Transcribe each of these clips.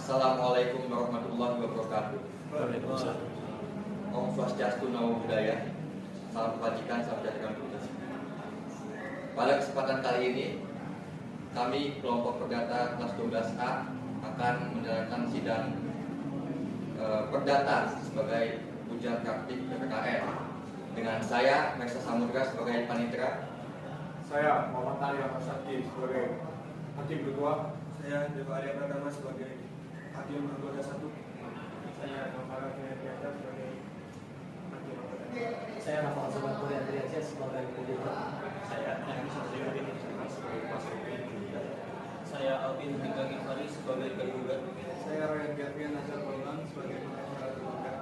Assalamualaikum warahmatullahi wabarakatuh. Waalaikumsalam. Om Swastiastu, Namo Buddhaya. Salam kebajikan, salam sejahtera untuk kita. Pada kesempatan kali ini, kami kelompok perdata kelas 12A akan menjalankan sidang perdata sebagai ujian praktik PPKN dengan saya Meksa Samudra sebagai panitera. Saya Muhammad Ali Ahmad Sakti sebagai hakim ketua. Saya Dewa Arya Pratama sebagai hakim anggota 1. Saya Nopara Fiyafiata sebagai hakim anggota 2. Saya Rafael Subakuri Andriansyah sebagai penggugat. Saya Nabi Sosialudin sebagai kuasa hukum. Saya Alvin Hika Gifari sebagai penggugat. Saya Ryan Gavian Nazar Bolan sebagai pengacara tergugat.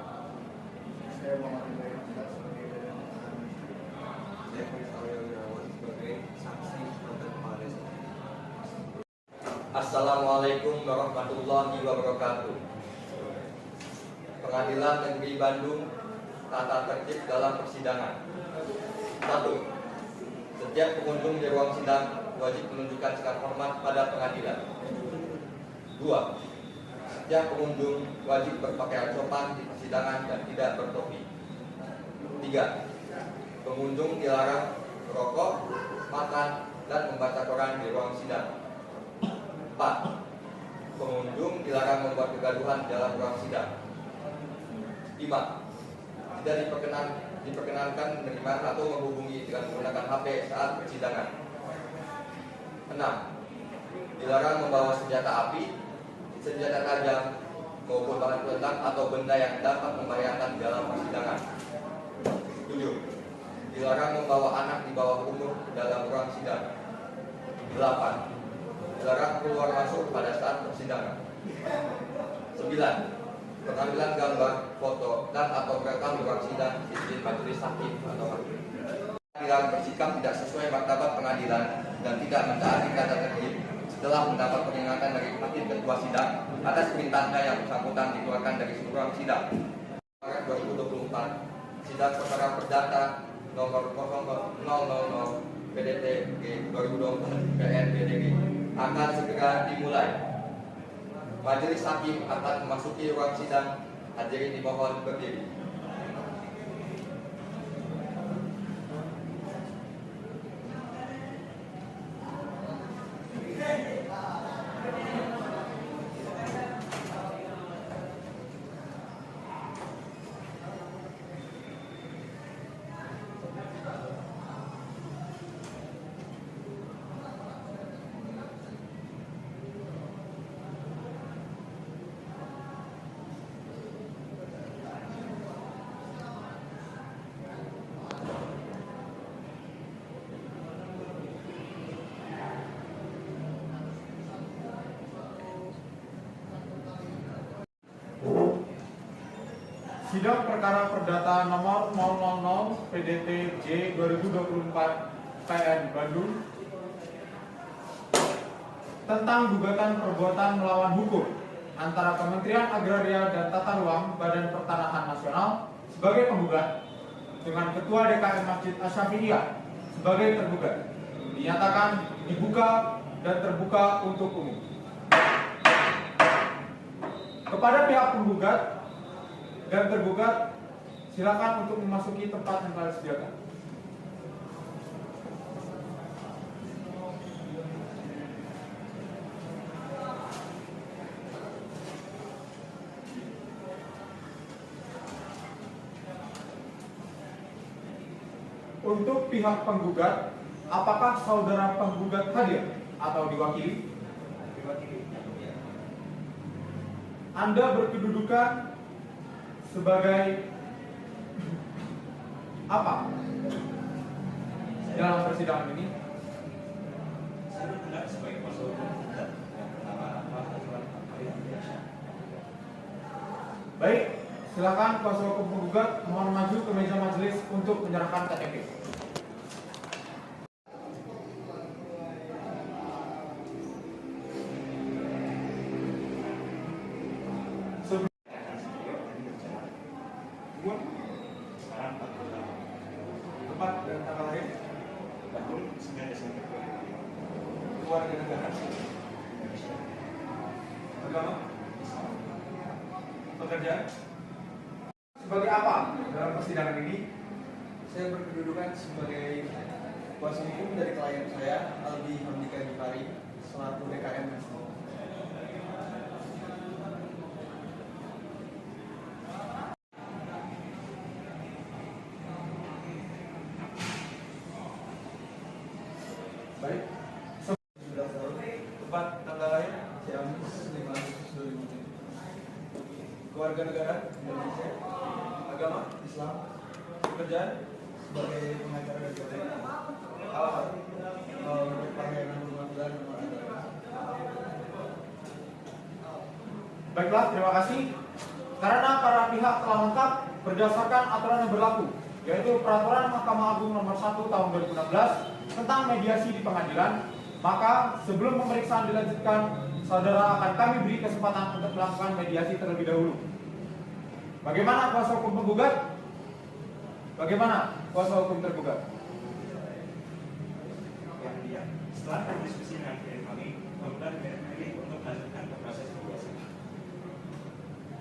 Saya Muhammad Ibrahim sebagai badan pengacara. Saya Faisal Wirawan sebagai saksi protes kepala desa. Assalamualaikum warahmatullahi wabarakatuh. Pengadilan Negeri Bandung, tata tertib dalam persidangan. 1. Setiap pengunjung di ruang sidang wajib menunjukkan sikap hormat pada pengadilan. 2. Setiap pengunjung wajib berpakaian sopan di persidangan dan tidak bertopi. 3. Pengunjung dilarang merokok, makan, dan membaca koran di ruang sidang. 4. Pengunjung dilarang membuat kegaduhan dalam ruang sidang. 5. Tidak diperkenankan menerima atau menghubungi dengan menggunakan HP saat persidangan. 6. Dilarang membawa senjata api, senjata tajam, maupun bahan peledak atau benda yang dapat membahayakan dalam persidangan. 7. Dilarang membawa anak di bawah umur ke dalam ruang sidang. 8. Dilarang keluar masuk pada saat persidangan. 9. Pengambilan gambar, foto, dan atau rekam di ruang sidang izin majelis hakim atau hakim. Dilarang bersikap tidak sesuai martabat pengadilan dan tidak mentaati kata tertib setelah mendapat peringatan dari hakim ketua sidang atas perintahnya yang bersangkutan dikeluarkan dari ruang sidang. Maret 2024, sidang perkara perdata nomor 0000 PDT 2024 PN-BDG akan segera dimulai. Majelis hakim akan memasuki ruang sidang. Hadirin dimohon berdiri. Sidang perkara perdata nomor 000 PDT J 2024 PN Bandung tentang gugatan perbuatan melawan hukum antara Kementerian Agraria dan Tata Ruang Badan Pertanahan Nasional sebagai penggugat dengan Ketua DKM Masjid Asy-Syafi'iyah sebagai tergugat dinyatakan dibuka dan terbuka untuk umum. Kepada pihak penggugat dan tergugat, silakan untuk memasuki tempat yang kalian sediakan. Untuk pihak penggugat, apakah saudara penggugat hadir atau diwakili? Diwakili. Anda berkedudukan sebagai apa dalam persidangan ini? Saya benar sebagai kuasa hukum. Baik, silakan kuasa hukum penggugat mohon maju ke meja majelis untuk menyerahkan KTP. Tempat dan tanggal lahir Bandung 9 Desember 2020. keluarga negara agama Pekerjaan sebagai apa dalam persidangan ini? Saya berkedudukan sebagai kuasa hukum dari klien saya, Albi Hamdika Gifari, selaku DKM Nasional. Baik. Tepat tanggal lahir Ciamis 5 Agustus 2007. Keluarga negara Indonesia. Agama Islam. Pekerjaan sebagai pengacara dari PT. Alamat Panggilan Rumah Bulan Nomor Adalah. Baiklah, terima kasih. Karena para pihak telah lengkap berdasarkan aturan yang berlaku, yaitu Peraturan Mahkamah Agung Nomor 1 Tahun 2016 tentang mediasi di pengadilan, maka sebelum pemeriksaan dilanjutkan, saudara akan kami beri kesempatan untuk melakukan mediasi terlebih dahulu. Bagaimana kuasa hukum penggugat? Bagaimana kuasa hukum tergugat? Setelah berdiskusi dengan klien kami, penggugat memilih untuk melanjutkan ke proses mediasi.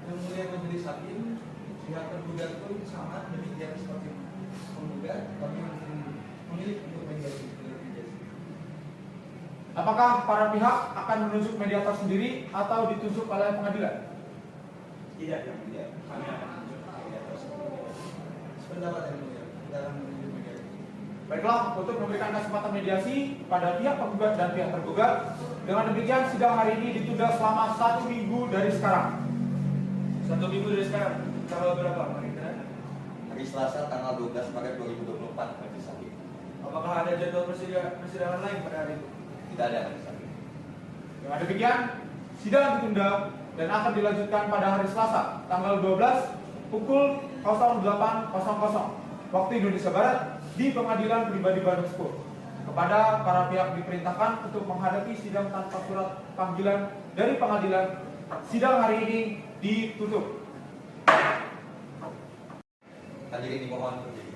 Yang mulia majelis hakim, pihak tergugat pun sama demikian seperti penggugat, kami memilih untuk mediasi. Apakah para pihak akan menunjuk mediator sendiri atau ditunjuk oleh pengadilan? Tidak, yang mulia, kami akan menunjuk mediator sendiri. Sependapat yang mulia dalam menuju mediasi. Baiklah, untuk memberikan kesempatan mediasi pada pihak penggugat dan pihak tergugat, dengan demikian sidang hari ini ditunda selama 1 minggu dari sekarang. 1 minggu dari sekarang, tanggal berapa? Hari Selasa tanggal 12 Maret 2024 majelis hakim. Apakah ada jadwal persidangan lain pada hari itu? Tidak ada majelis hakim. Dengan demikian, sidang ditunda dan akan dilanjutkan pada hari Selasa, tanggal 12 pukul 08.00 waktu Indonesia Barat di Pengadilan Pribadi Bandung Sepur. Kepada para pihak diperintahkan untuk menghadapi sidang tanpa surat panggilan dari pengadilan. Sidang hari ini ditutup. Hadirin dimohon berdiri.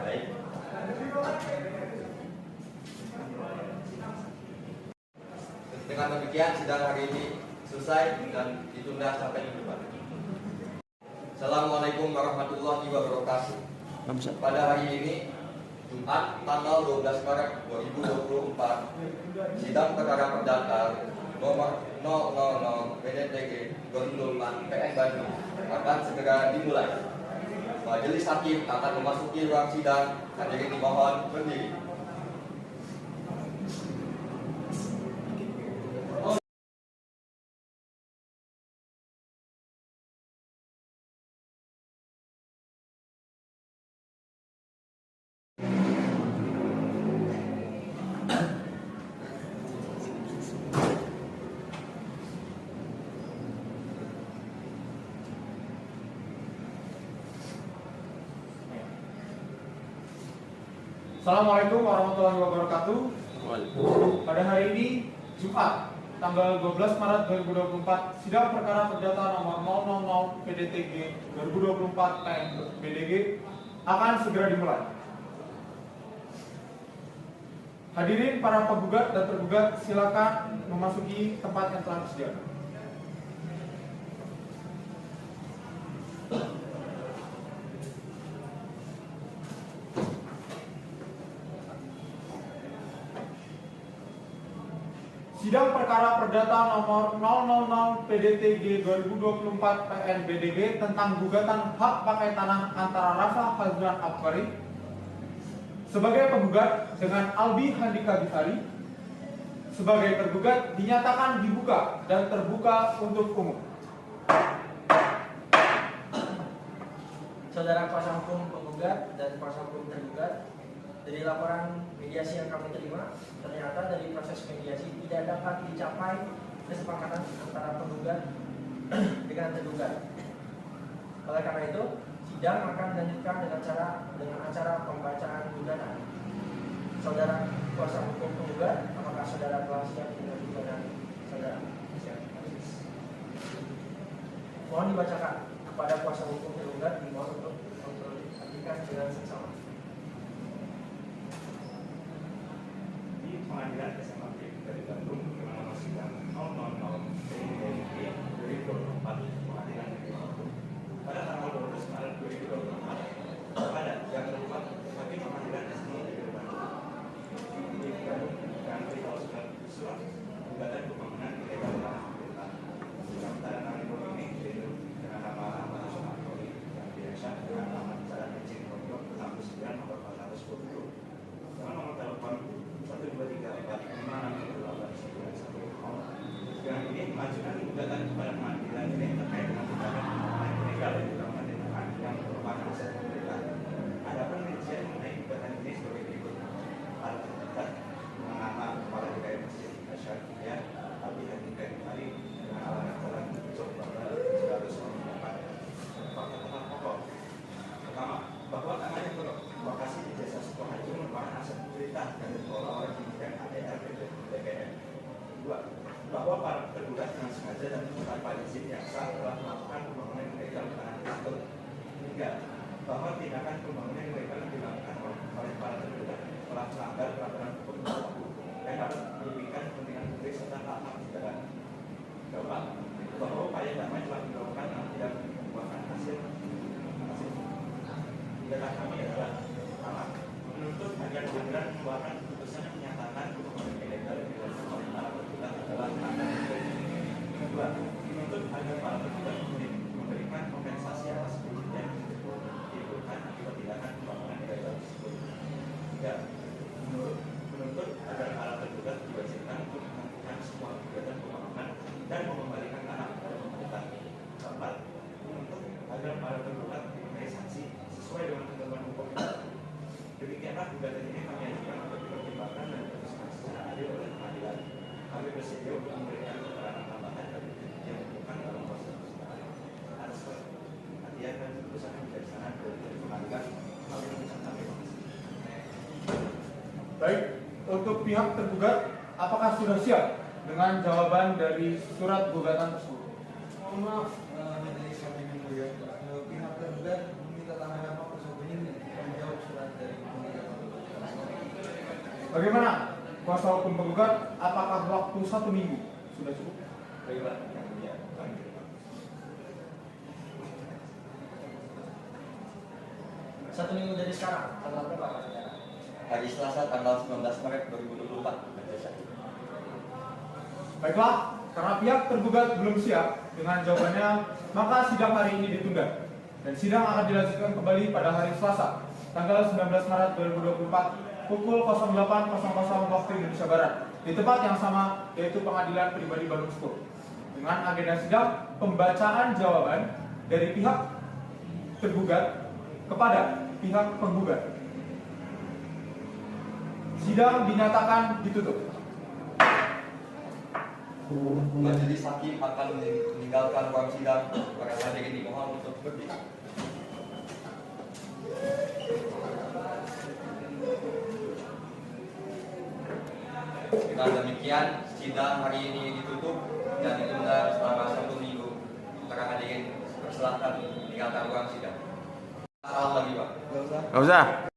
Baik. Dengan demikian sidang hari ini selesai dan ditunda sampai minggu depan. Assalamualaikum warahmatullahi wabarakatuh. Pada hari ini Jumat tanggal 12 Maret 2024, sidang perkara perdata nomor 000 PDTG 2004 PN Bandung akan segera dimulai. Majelis hakim akan memasuki ruang sidang. Hadirin dimohon berdiri. Assalamualaikum warahmatullahi wabarakatuh. Pada hari ini Jumat tanggal 12 Maret 2024, sidang perkara perdata nomor 000 PDTG 2024 PN BDG akan segera dimulai. Hadirin para penggugat dan tergugat, silakan memasuki tempat yang telah disediakan. Sidang perkara perdata nomor 000 PDTG 2024 PN BDG tentang gugatan hak pakai tanah antara Rafa Hazran Akbari sebagai penggugat dengan Albi Handika Gifari sebagai tergugat dinyatakan dibuka dan terbuka untuk umum. Saudara kuasa hukum penggugat dan kuasa hukum tergugat, dari laporan mediasi yang kami terima, ternyata dari proses mediasi tidak dapat dicapai kesepakatan antara penggugat dengan tergugat. Oleh karena itu, sidang akan dilanjutkan dengan acara pembacaan gugatan. Saudara kuasa hukum penggugat, apakah saudara telah siap dengan gugatan saudara? Siap. Mohon dibacakan kepada kuasa hukum tergugat, dimohon untuk memperhatikan dengan seksama. Di pengadilan SMA dari Bandung dengan nomor sidang 000/2024 pengadilan negeri Bandung pada tanggal 12 Maret 2024 kepada yang terlibat sebagai pengadilan SMA negeri Bandung di Bandung dengan beritahu surat gugatan pembangunan ilegal tanah pemerintah dalam tanda tangan ini yaitu dengan nama Ahmad Sumartoli yang biasa dengan nama Jalan Izin Pondok 69 nomor 410 dengan nomor telepon 12345689110. Dengan ini mengajukan gugatan kepada pengadilan ini terkait dengan tindakan pembangunan ilegal di Kabupaten Tangerang yang merupakan aset pemerintah. Adapun rincian mengenai gugatan ini sebagai berikut. Para tergugat dengan nama Kepala DKI Masjid Asyafiyah Abi Handika Gifari dengan alamat Jalan Jok Banggal 194. Fakta pokok. Pertama, bahwa tanah yang berlokasi di Desa Sukoharjo merupakan aset pemerintah dan dikelola oleh Kementerian APR BPN. Dua, bahwa para tergugat dengan sengaja dan tanpa izin yang sah telah melakukan pembangunan ilegal tanah tersebut. Tiga, bahwa tindakan pembangunan ilegal yang dilakukan oleh para tergugat telah melanggar peraturan hukum yang dapat merugikan kepentingan publik serta hak-hak negara. Keempat, bahwa upaya damai telah dilakukan namun tidak membuahkan hasil. Tindakan kami adalah pertama, menuntut agar pengadilan mengeluarkan keputusan yang menyatakan pembangunan ilegal yang dilakukan oleh para tergugat adalah melanggar hukum. Kedua, menuntut agar para tergugat memberikan kompensasi atas kerugian yang ditimbulkan akibat tindakan pembangunan ilegal tersebut. Tiga, menuntut agar para tergugat diwajibkan untuk menghentikan semua kegiatan pembangunan dan mengembalikan tanah kepada pemerintah. Keempat, menuntut agar para tergugat dimintai sanksi sesuai dengan ketentuan hukum. Demikianlah gugatan ini kami ajukan untuk dipertimbangkan dan diputuskan secara adil oleh pengadilan. Kami bersedia untuk memberikan keterangan tambahan dan bukti yang dibutuhkan dalam proses persidangan. Atas perhatian dan keputusan yang bijaksanaan dari pengadilan, kami mengucapkan terima kasih. Baik, untuk pihak tergugat, apakah sudah siap dengan jawaban dari surat gugatan tersebut? Mohon maaf, Majelis Hakim yang mulia. Pihak tergugat meminta tanah nama kuasa hukum ini menjawab surat dari penggugat. Bagaimana kuasa hukum penggugat? Apakah waktu 1 minggu sudah cukup? Baiklah, yang mulia, kami terima. 1 minggu dari sekarang, tanggal berapa Pak Saudara? Hari Selasa tanggal 19 Maret 2024. Baiklah, karena pihak tergugat belum siap dengan jawabannya, maka sidang hari ini ditunda. Dan sidang akan dilanjutkan kembali pada hari Selasa, tanggal 19 Maret 2024, pukul 08.00 waktu Indonesia Barat, di tempat yang sama, yaitu Pengadilan Pribadi Bandung 10. Dengan agenda sidang, pembacaan jawaban dari pihak tergugat kepada pihak penggugat. Sidang dinyatakan ditutup. Majelis Hakim akan meninggalkan ruang sidang. Para hadirin dimohon untuk berdiri. Dengan demikian, sidang hari ini ditutup dan ditunda selama 1 minggu. Para hadirin persilahkan meninggalkan ruang sidang. Salam lagi, Pak. Gak usah.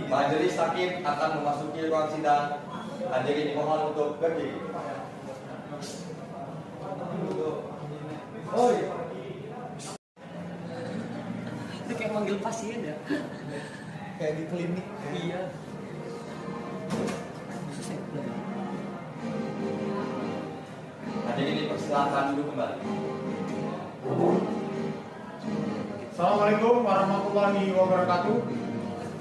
Majelis Hakim akan memasuki ruang sidang. Hadirin dimohon untuk berdiri. Oh iya. Itu kayak manggil pasien ya. Kayak di klinik. Iya. Hadirin dipersilakan duduk kembali. Assalamualaikum warahmatullahi wabarakatuh.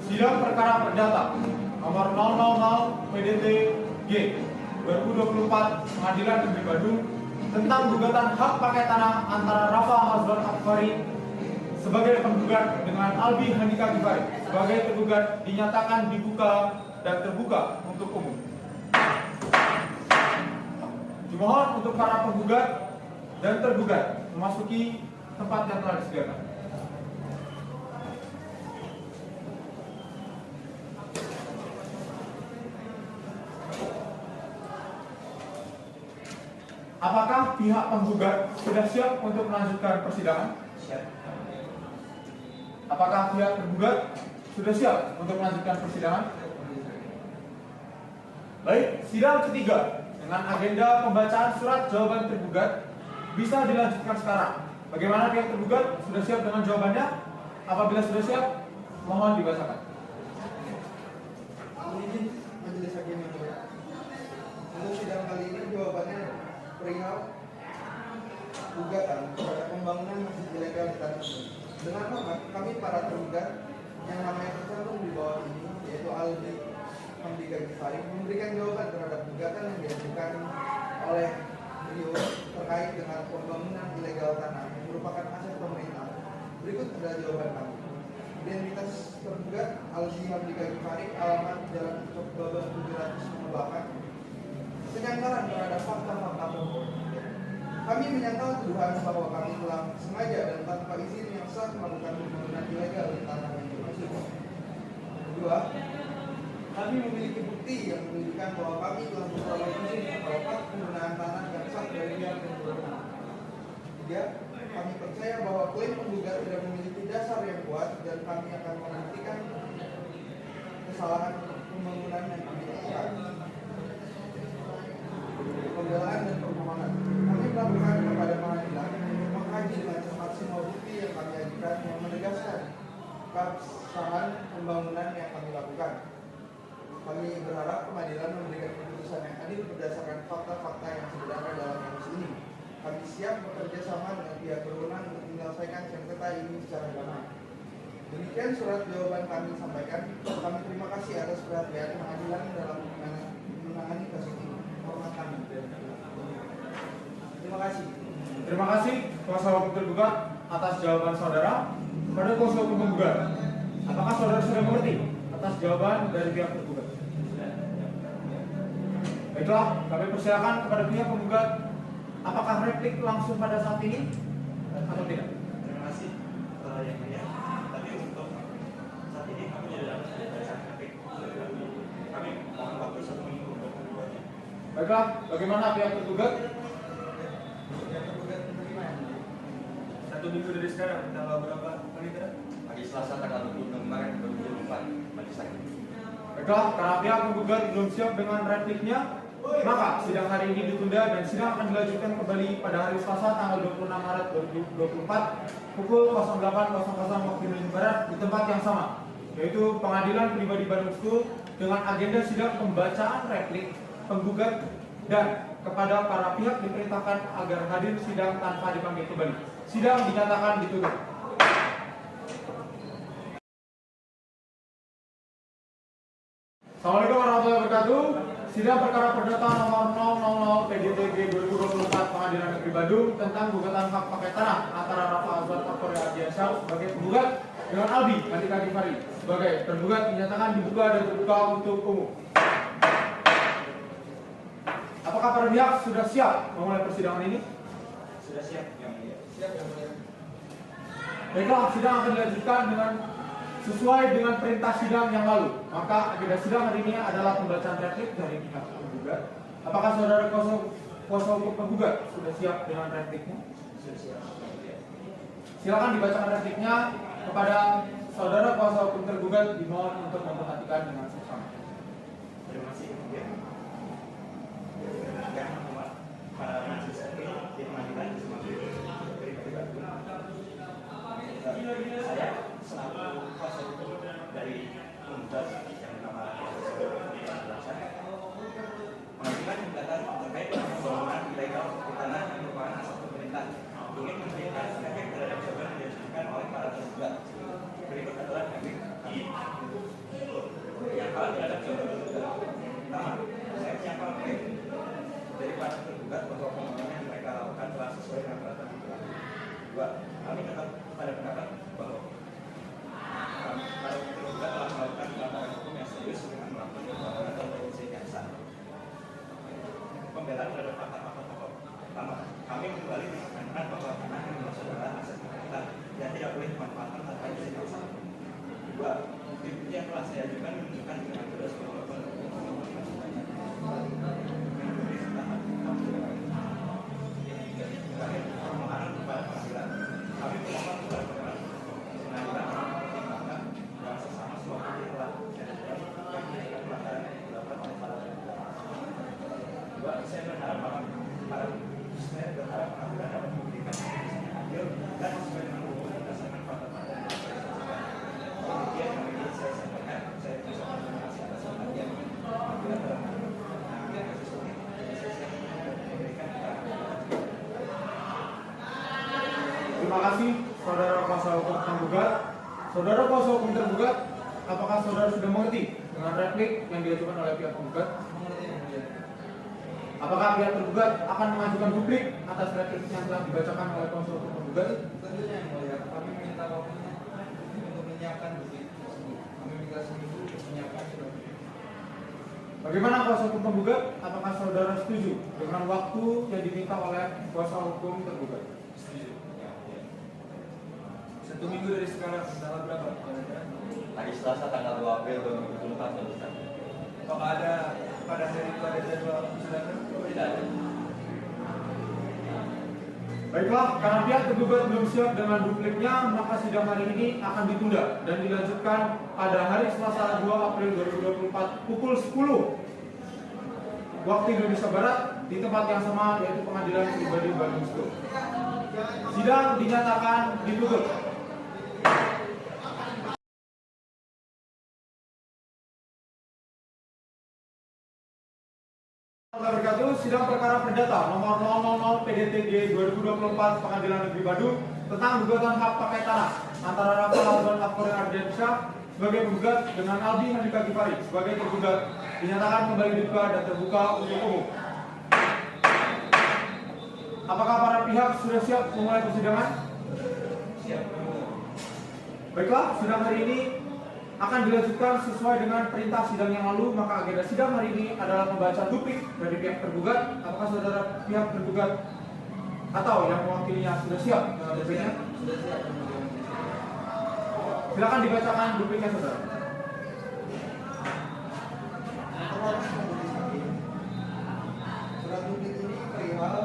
Sidang perkara perdata nomor 000 PDT G 2024 Pengadilan Negeri Bandung tentang gugatan hak pakai tanah antara Rafa Hazwan Akbari sebagai penggugat dengan Albi Handika Gifari sebagai tergugat dinyatakan dibuka dan terbuka untuk umum. Dimohon untuk para penggugat dan tergugat memasuki tempat yang telah disediakan. Apakah pihak penggugat sudah siap untuk melanjutkan persidangan? Siap. Apakah pihak tergugat sudah siap untuk melanjutkan persidangan? Baik, sidang ketiga dengan agenda pembacaan surat jawaban tergugat bisa dilanjutkan sekarang. Bagaimana pihak tergugat? Sudah siap dengan jawabannya? Apabila sudah siap, mohon dibacakan. Izin majelis hakim yang mulia. Untuk sidang kali ini jawabannya perihal gugatan terhadap pembangunan masjid ilegal di Tanah Abang. Dengan hormat, kami para tergugat yang namanya tercantum di bawah ini, yaitu Aldi Hamdika Gifari, memberikan jawaban terhadap gugatan yang diajukan oleh beliau terkait dengan pembangunan ilegal tanah yang merupakan aset pemerintah. Berikut adalah jawaban kami. Identitas tergugat Aldi Hamdika Gifari, alamat Jalan Ucok Babang 700 Mengebahkan. Penyangkalan terhadap fakta-fakta pokok. Kami menyangkal tuduhan bahwa kami telah sengaja dan tanpa izin yang sah melakukan pembangunan ilegal di tanah yang dimaksud. Kedua, kami memiliki bukti yang menunjukkan bahwa kami telah memperoleh izin melakukan penggunaan tanah yang sah dari pihak yang berwenang. Tiga, kami percaya bahwa klaim penggugat tidak memiliki dasar yang kuat dan kami akan membuktikan kesalahan pembangunan yang kami lakukan. Pembelaan dan permohonan. Kami melakukan kepada pengadilan untuk mengkaji dengan cermat semua bukti yang kami ajukan yang menegaskan keabsahan pembangunan yang kami lakukan. Kami berharap pengadilan memberikan keputusan yang adil berdasarkan fakta-fakta yang sebenarnya dalam kasus ini. Kami siap bekerja sama dengan pihak berwenang untuk menyelesaikan sengketa ini secara damai. Demikian surat jawaban kami sampaikan. Kami terima kasih atas perhatian pengadilan dalam menangani kasus ini. Hormat kami. Terima kasih. Terima kasih kuasa hukum tergugat atas jawaban saudara. Kepada kuasa hukum penggugat, apakah saudara sudah mengerti atas jawaban dari pihak tergugat? Baiklah, kami persilakan kepada pihak penggugat. Apakah replik langsung pada saat ini atau tidak? Terima kasih yang mulia. Tapi untuk saat ini kami tidak dapat memberikan replik. Kami mohon waktu 1 minggu untuk membuatnya. Baiklah, bagaimana pihak tergugat? Yang tergugat menerima yang mulia. 1 minggu dari sekarang, tanggal berapa Panitera? Hari Selasa tanggal 26 Maret 2024, majelis hakim. Baiklah, karena pihak penggugat belum siap dengan repliknya, maka sidang hari ini ditunda dan sidang akan dilanjutkan kembali pada hari Selasa tanggal 26 Maret 2024 pukul 08.00 waktu Indonesia Barat di tempat yang sama, yaitu Pengadilan Pribadi Bandung School dengan agenda sidang pembacaan replik penggugat dan kepada para pihak diperintahkan agar hadir sidang tanpa dipanggil kembali. Sidang dinyatakan ditutup. Assalamualaikum warahmatullahi wabarakatuh. Sidang perkara perdata nomor 000 PDTG 2024 Pengadilan Negeri Bandung tentang gugatan hak pakai tanah antara Rafa Azwar Korea Ardiansyah sebagai penggugat dengan Aldi Hamdika Gifari sebagai tergugat dinyatakan dibuka dan terbuka untuk umum. Apakah para pihak sudah siap memulai persidangan ini? Sudah siap yang mulia. Siap yang mulia. Baiklah, sidang akan dilanjutkan dengan sesuai dengan perintah sidang yang lalu. Maka agenda sidang hari ini adalah pembacaan replik dari pihak penggugat. Apakah saudara kuasa hukum penggugat sudah siap dengan repliknya? Sudah siap. Silakan dibacakan repliknya kepada saudara kuasa hukum tergugat, dimohon untuk memperhatikan dengan seksama. Terima kasih yang mulia. Yang hormat para majelis hakim di pengadilan saya selaku kuasa hukum dari penggugat yang bernama mengajukan gugatan terkait dengan pembangunan ilegal di tanah yang merupakan aset pemerintah ingin memberikan efek terhadap jawaban yang diajukan oleh para tergugat. Berikut adalah efek yang kalah terhadap jawaban tergugat. Pertama, saya menyangkal klaim dari para tergugat bahwa pembangunan yang mereka lakukan telah sesuai dengan peraturan aturan. Dua, kami tetap pada pendapat bahwa para tergugat telah melakukan pelanggaran hukum yang serius dengan melakukan pembangunan atau izin yang sah. Pembelaan terhadap fakta-fakta pokok. Pertama, kami kembali menekankan bahwa tanah yang dimaksud adalah aset pemerintah yang tidak boleh dimanfaatkan tanpa izin yang sah. Dua, bukti yang telah saya ajukan menunjukkan dengan jelas bahwa kedua, saya berharap para saya berharap pengadilan dapat memberikan putusan yang adil dan sesuai dengan hukum berdasarkan fakta-fakta yang saya saksikan. Kemudian yang ingin saya sampaikan, saya mengucapkan terima kasih atas perhatian pengadilan dalam kasus ini. Saya siap memberikan keterangan. Terima kasih saudara kuasa hukum tergugat. Saudara kuasa hukum tergugat, apakah saudara sudah mengerti dengan replik yang diajukan oleh pihak penggugat? Apakah pihak tergugat akan mengajukan duplik atas replik yang telah dibacakan oleh kuasa hukum tergugat? Tentunya yang mulia, kami minta waktunya untuk menyiapkan bukti tersebut. Kami minta seminggu untuk menyiapkan surat. Bagaimana kuasa hukum tergugat? Apakah saudara setuju dengan waktu yang diminta oleh kuasa hukum tergugat? Setuju. 1 minggu dari sekarang, tanggal berapa? Hari Selasa tanggal 2 April 2024 selesai. Apakah ada pada hari itu ada jadwal persidangan? Tidak ada. Baiklah, karena pihak tergugat belum siap dengan dupliknya, maka sidang hari ini akan ditunda dan dilanjutkan pada hari Selasa 2 April 2024 pukul 10 waktu Indonesia Barat di tempat yang sama, yaitu Pengadilan Pribadi Bandung School. Sidang dinyatakan ditutup. Sidang perkara perdata nomor 000 PDTG 2024 Pengadilan Negeri Bandung tentang gugatan hak pakai tanah antara Rafael Alban Akbar Ardiansyah sebagai penggugat dengan Albi Handika Gifari sebagai tergugat dinyatakan kembali dibuka dan terbuka untuk umum. Apakah para pihak sudah siap memulai persidangan? Siap. Baiklah, sidang hari ini akan dilanjutkan sesuai dengan perintah sidang yang lalu, maka agenda sidang hari ini adalah membaca duplik dari pihak tergugat. Apakah saudara pihak tergugat atau yang mewakilinya sudah siap dengan dupliknya? Sudah siap. Silakan dibacakan dupliknya, saudara. Surat duplik ini perihal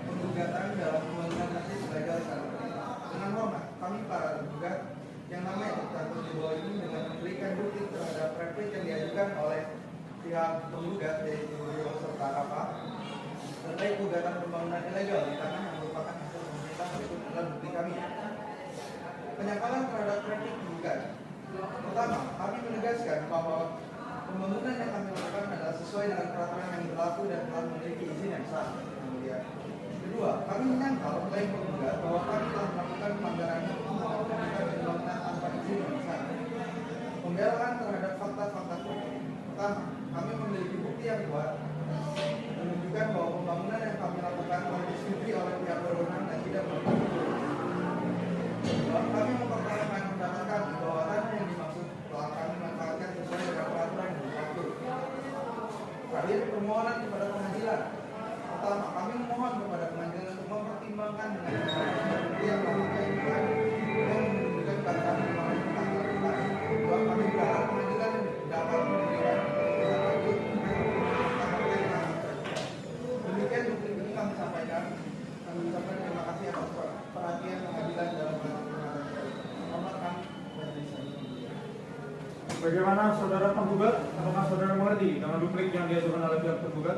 penggugatan dalam pembangunan masjid ilegal secara bertahap. Dengan hormat, kami para tergugat yang namanya tercantum di bawah ini dengan memberikan duplik terhadap replik yang diajukan oleh pihak penggugat yaitu Rio serta Rafa terkait gugatan pembangunan ilegal di tanah yang merupakan hasil pemerintah berikut adalah duplik kami. Penyesalan terhadap replik penggugat. Pertama, kami menegaskan bahwa pembangunan yang kami lakukan adalah sesuai dengan peraturan yang berlaku dan telah memiliki izin yang sah. Kemudian, kedua, kami menyangkal klaim penggugat bahwa kami telah melakukan pelanggaran hukum atau pembukaan pembangunan tanpa izin yang sah. Pembelaan terhadap fakta-fakta hukum. Pertama, kami memiliki bukti yang kuat menunjukkan bahwa pembangunan yang kami lakukan telah disetujui oleh pihak berwenang dan tidak memiliki kami mempertanyakan pendapat kami bahwa tanah yang dimaksud telah kami manfaatkan sesuai dengan peraturan yang berlaku. Terakhir, permohonan kepada pengadilan. Pertama, kami memohon kepada pengadilan untuk mempertimbangkan dengan bukti yang kami ajukan dan menunjukkan kepada kami bahwa tentang lakukan. Kedua, kami berharap pengadilan dapat memberikan keputusan lanjut tentang demikian duplik ini kami sampaikan. Kami ucapkan terima kasih atas perhatian pengadilan dalam hormat kami dari saya. Bagaimana saudara penggugat? Apakah saudara mengerti dengan duplik yang diajukan oleh pihak tergugat?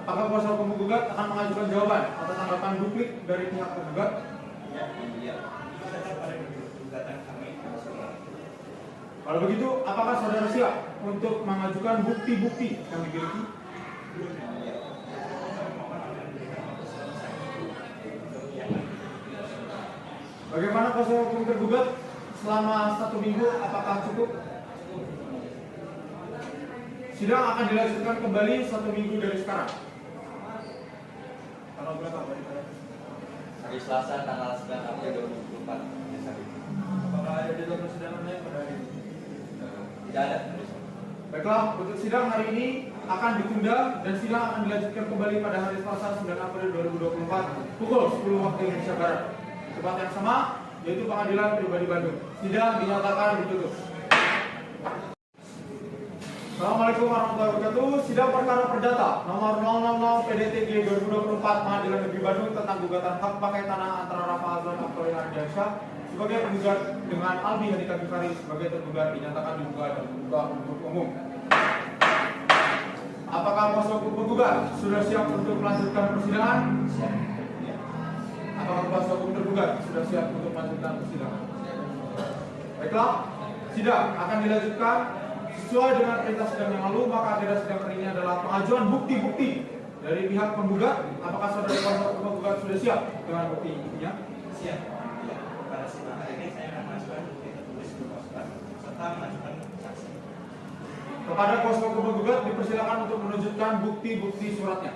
Apakah kuasa hukum penggugat akan mengajukan jawaban atas tanggapan duplik dari pihak tergugat? Ya, mulia. Tetap pada gugatan kami. Kalau begitu, apakah saudara siap untuk mengajukan bukti-bukti yang dimiliki? Bagaimana kuasa hukum tergugat selama 1 minggu? Apakah cukup? Sidang akan dilanjutkan kembali 1 minggu dari sekarang. Tanggal berapa Pak? Hari Selasa tanggal 9 April 2024. Apakah ada jadwal persidangan lain pada hari ini? Tidak ada. Baiklah, untuk sidang hari ini akan ditunda dan sidang akan dilanjutkan kembali pada hari Selasa 9 April 2024 pukul 10 waktu Indonesia Barat. Tempat yang sama, yaitu Pengadilan Pribadi Bandung. Sidang dinyatakan ditutup. Assalamualaikum warahmatullahi wabarakatuh. Sidang perkara perdata nomor 000 PDTG 2024 Pengadilan Negeri Bandung tentang gugatan hak pakai tanah antara Rafael Alban Akbar Ardiansyah sebagai penggugat dengan Albi Handika Gifari sebagai tergugat dinyatakan dibuka dan terbuka untuk umum. Apakah kuasa hukum penggugat sudah siap untuk melanjutkan persidangan? Siap. Apakah kuasa hukum tergugat sudah siap untuk melanjutkan persidangan? Baiklah, sidang akan dilanjutkan sesuai dengan perintah sidang yang lalu. Maka agenda sidang hari ini adalah pengajuan bukti-bukti dari pihak penggugat. Apakah saudara kuasa hukum penggugat sudah siap dengan bukti-buktinya? Siap. Ya, pada sidang hari ini saya akan mengajukan bukti tertulis berupa surat serta mengajukan saksi. Kepada kuasa hukum penggugat dipersilakan untuk menunjukkan bukti-bukti suratnya.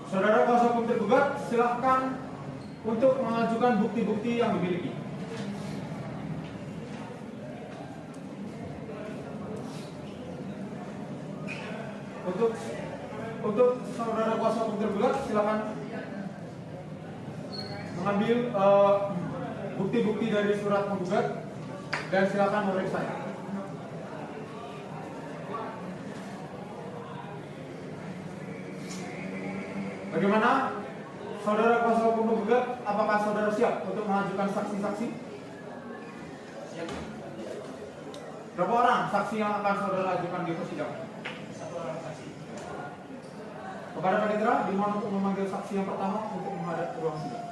Saudara kuasa hukum tergugat silakan untuk mengajukan bukti-bukti yang dimiliki. Untuk saudara kuasa hukum tergugat silakan mengambil bukti-bukti dari surat penggugat dan silakan memeriksanya. Bagaimana saudara kuasa hukum penggugat? Apakah saudara siap untuk mengajukan saksi-saksi? Siap. Berapa orang saksi yang akan saudara ajukan di persidangan? Satu orang saksi. Kepada panitera dimohon untuk memanggil saksi yang pertama untuk menghadap ke ruang sidang.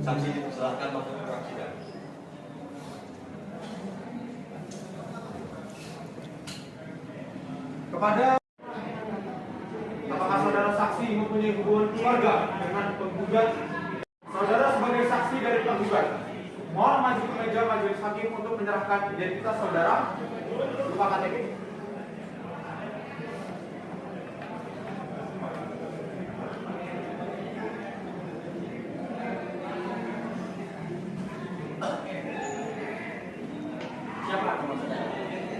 Saksi dipersilahkan masuk ke ruang sidang. Apakah saudara saksi mempunyai hubungan keluarga dengan penggugat? Saudara sebagai saksi dari penggugat, mohon maju ke meja majelis hakim untuk menyerahkan identitas saudara berupa KTP. Siapa nama saudara?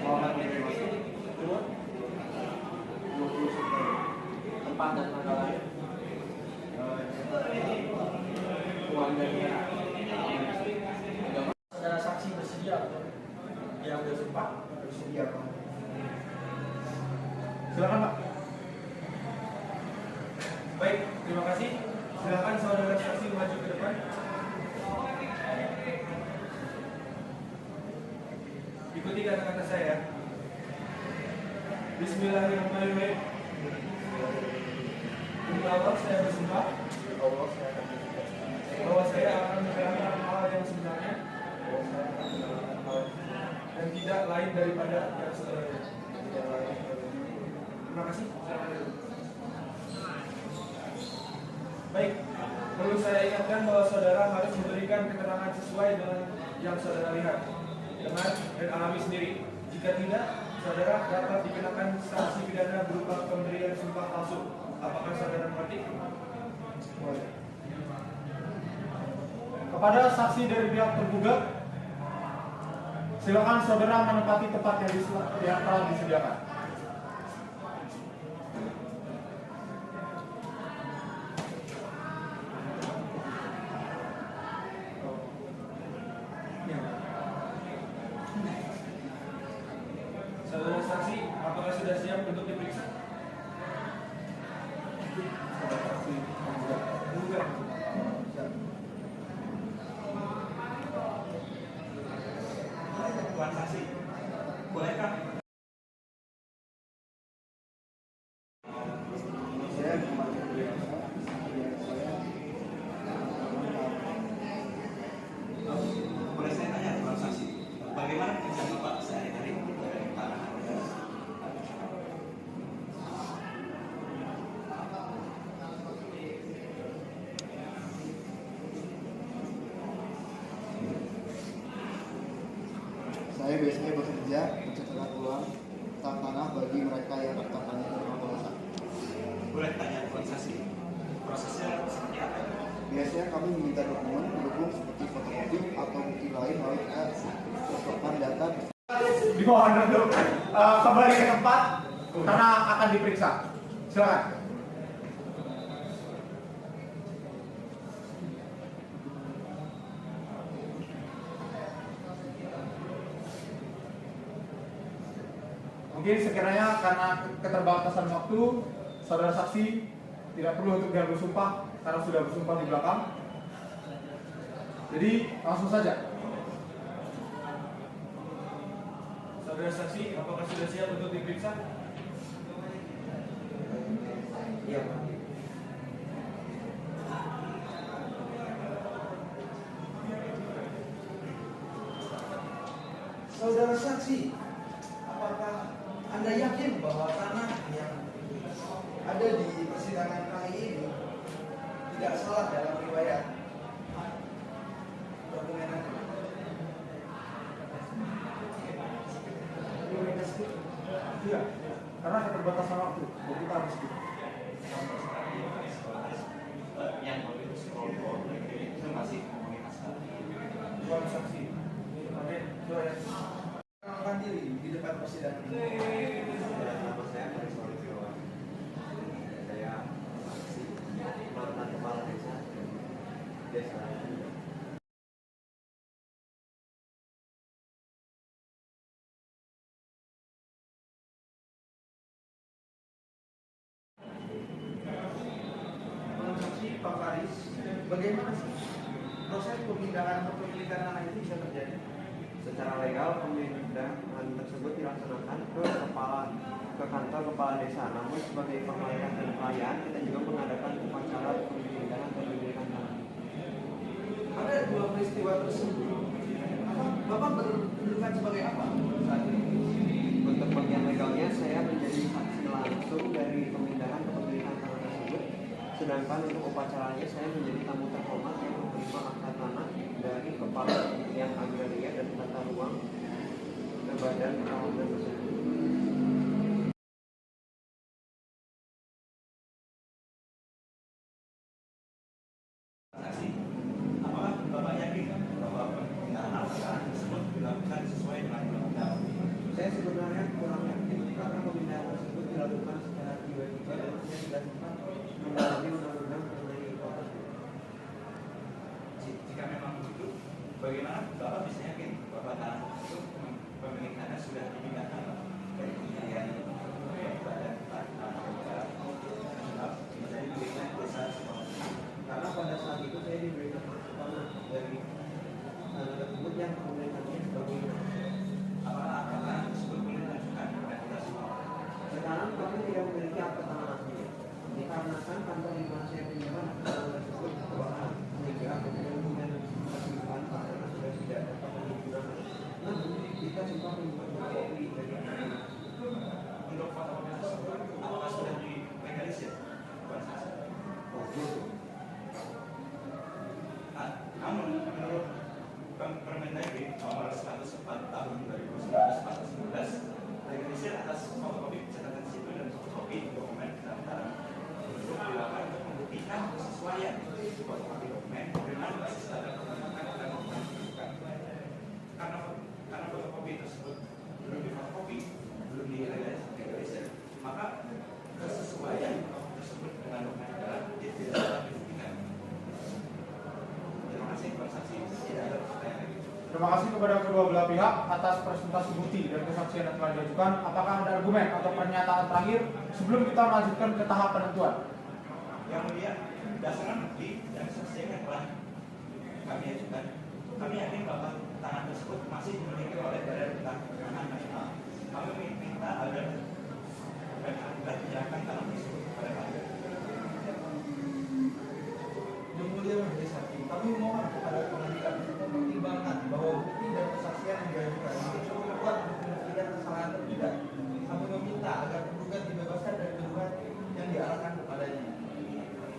Muhammad bin Masud. Umur 20 September. Tempat dan tanggal lahir. Keluarganya. Agama. Saudara saksi bersedia untuk diambil sumpah? Bersedia, Pak. Silakan, Pak. Baik, terima kasih. Silakan saudara saksi maju ke depan. Ikuti kata-kata saya. Bismillahirrahmanirrahim. Demi Allah saya bersumpah bahwa saya akan menerangkan hal yang sebenarnya dan tidak lain daripada yang sebenarnya. Terima kasih. Baik, perlu saya ingatkan bahwa saudara harus memberikan keterangan sesuai dengan yang saudara lihat, dengar, dan alami sendiri. Jika tidak, saudara dapat dikenakan sanksi pidana berupa pemberian sumpah palsu. Apakah saudara mengerti? Boleh. Kepada saksi dari pihak tergugat, silakan saudara menempati tempat yang telah disediakan. Saudara saksi, apakah sudah siap untuk diperiksa? Bukan. Tuan saksi, bolehkah? Boleh saya tanya, Tuan saksi, bagaimana kerjaan Bapak sehari-hari dari tanah? Saya biasanya bekerja mencetak uang tentang tanah bagi mereka yang tertanya di rumah dewasa. Boleh tanya, Tuan saksi, prosesnya seperti apa? Biasanya kami meminta dokumen pendukung seperti fotokopi atau bukti lain lalu kita cocokkan data. Dimohon untuk kembali ke tempat karena akan diperiksa. Silakan. Mungkin sekiranya karena keterbatasan waktu, saudara saksi tidak perlu untuk diambil sumpah karena sudah bersumpah di belakang. Jadi langsung saja. Saudara saksi, apakah sudah siap untuk diperiksa? Iya, Pak. Saudara saksi, apakah Anda yakin bahwa tanah yang ada di persidangan kali ini tidak salah dalam riwayat dokumen Anda? Iya, karena keterbatasan waktu. Jadi kita harus yang waktu itu scroll itu masih ngomongin asal. Tuan saksi. Oke, coba ya. Melakukan diri di depan persidangan ini. Nama saya Faris Walifiwa. Saya saksi mantan kepala desa desa. Saksi Pak Faris, bagaimana sih proses pemindahan atau pemilikan tanah itu bisa terjadi? Secara legal pemindahan tersebut dilaksanakan ke kantor kepala desa. Namun sebagai pengalihan dan perayaan kita juga mengadakan upacara pemindahan dan pemilikan tanah. Ada dua peristiwa tersebut. Bapak berkedudukan sebagai apa saat ini? Untuk bagian legalnya saya menjadi saksi langsung dari pemindahan ke pemilikan tanah tersebut. Sedangkan untuk upacaranya saya menjadi tamu terhormat yang menerima akta tanah dari kepala Kementerian Agraria dan Tata Ruang ke Badan Pertahanan tersebut. Saksi, apakah Bapak yakin bahwa permintaan akta tersebut dilakukan sesuai dengan undang-undang? Saya sebenarnya kurang yakin karena pemindahan tersebut dilakukan secara tiba-tiba dan tidak dilakukan mendalami undang-undang mengenai properti. Jika memang begitu, bagaimana Bapak bisa yakin bahwa tanah tersebut pemilikannya sudah dipindahkan dari Kementerian Badan Pertahanan Negara Nasional menjadi miliknya desa Sukawati? Karena pada saat itu saya diberikan tanah dari tanah tersebut yang pemilikannya sebagai Apakah akta tanah tersebut boleh dilanjutkan kepada kita semua? sekarang kami tidak memiliki akta tanah aslinya dikarenakan kantor di mana saya pinjamkan tanah tersebut kebakaran sehingga kemudian persimpangan tanah sudah tidak dapat digunakan. Namun kita coba membuat kopi dari tanah. Untuk fotokopi tersebut, apakah sudah dilegalisir? Bukan saksi. Nah, namun menurut Permendagri nomor 104 tahun 2019, legalisir atas fotokopi catatan sipil dan fotokopi dokumen pendaftaran untuk dilakukan untuk membuktikan kesesuaian fotokopi dokumen dengan basis data kependudukan dan dokumen kependudukan. Karena fotokopi tersebut belum difotokopi, belum dilegalisir, maka kesesuaian fotokopi tersebut dengan dokumen negara tidak dapat dibuktikan. Terima kasih, Pak Saksi. Tidak ada pertanyaan lagi. Terima kasih kepada kedua belah pihak atas presentasi bukti dan kesaksian yang telah diajukan. Apakah ada argumen atau pernyataan terakhir sebelum kita melanjutkan ke tahap penentuan? Yang mulia, berdasarkan bukti dan kesaksian yang telah kami ajukan, kami yakin bahwa tanah tersebut masih dimiliki oleh Badan Pertahanan Nasional. Kami minta agar menyerahkan tanah tersebut kepada Badan. Yang mulia majelis hakim, kami mohon kepada pengadilan untuk mempertimbangkan bahwa bukti dan kesaksian yang diajukan itu cukup kuat untuk membuktikan kesalahan tergugat. Kami meminta agar tergugat dibebaskan dari tuduhan yang diarahkan kepadanya.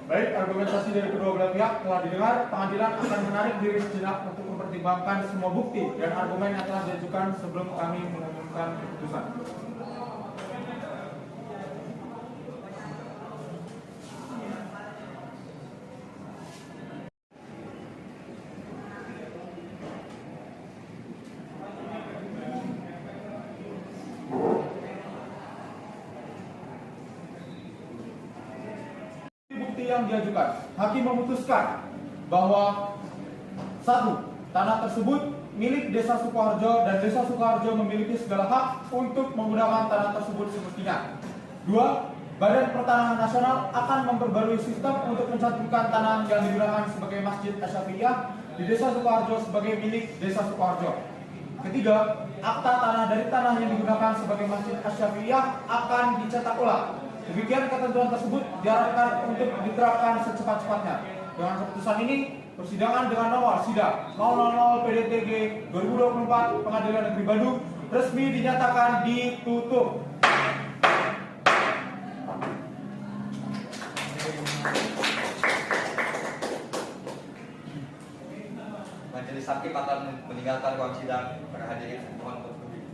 Baik, argumentasi dari kedua belah pihak telah didengar. Pengadilan akan menarik diri sejenak untuk mempertimbangkan semua bukti dan argumen yang telah diajukan sebelum kami mengumumkan keputusan. Bukti yang diajukan, hakim memutuskan bahwa 1. Tanah tersebut milik Desa Sukoharjo dan Desa Sukoharjo memiliki segala hak untuk menggunakan tanah tersebut semestinya. 2. Badan Pertanahan Nasional akan memperbarui sistem untuk mencantumkan tanah yang digunakan sebagai Masjid Asy-Syafi'iyah di Desa Sukoharjo sebagai milik Desa Sukoharjo. Ketiga, akta tanah dari tanah yang digunakan sebagai Masjid Asy-Syafi'iyah akan dicetak ulang. Demikian ketentuan tersebut diharapkan untuk diterapkan secepat-cepatnya. Dengan keputusan ini, persidangan dengan nomor SIDA 000 PDTG 2024 Pengadilan Negeri Bandung resmi dinyatakan ditutup. Majelis hakim akan meninggalkan ruang sidang. Para hadirin mohon untuk berdiri.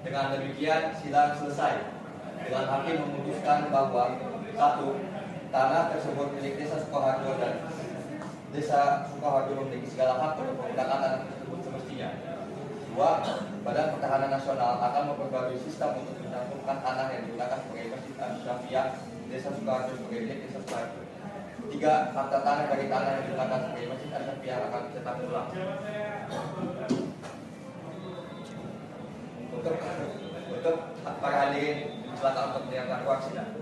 Dengan demikian sidang selesai. Dengan hakim memutuskan bahwa 1. Tanah tersebut milik Desa Sukoharjo dan Desa Sukoharjo memiliki segala hak untuk menggunakan tanah tersebut semestinya. 2. Badan Pertahanan Nasional akan memperbarui sistem untuk mencantumkan tanah yang digunakan sebagai Masjid Asy-Syafi'iyah Desa Sukoharjo sebagai milik Desa Sukoharjo. 3. Akta tanah dari tanah yang digunakan sebagai Masjid Asy-Syafi'iyah akan dicetak ulang. Untuk para hadirin, silakan untuk meninggalkan ruang sidang.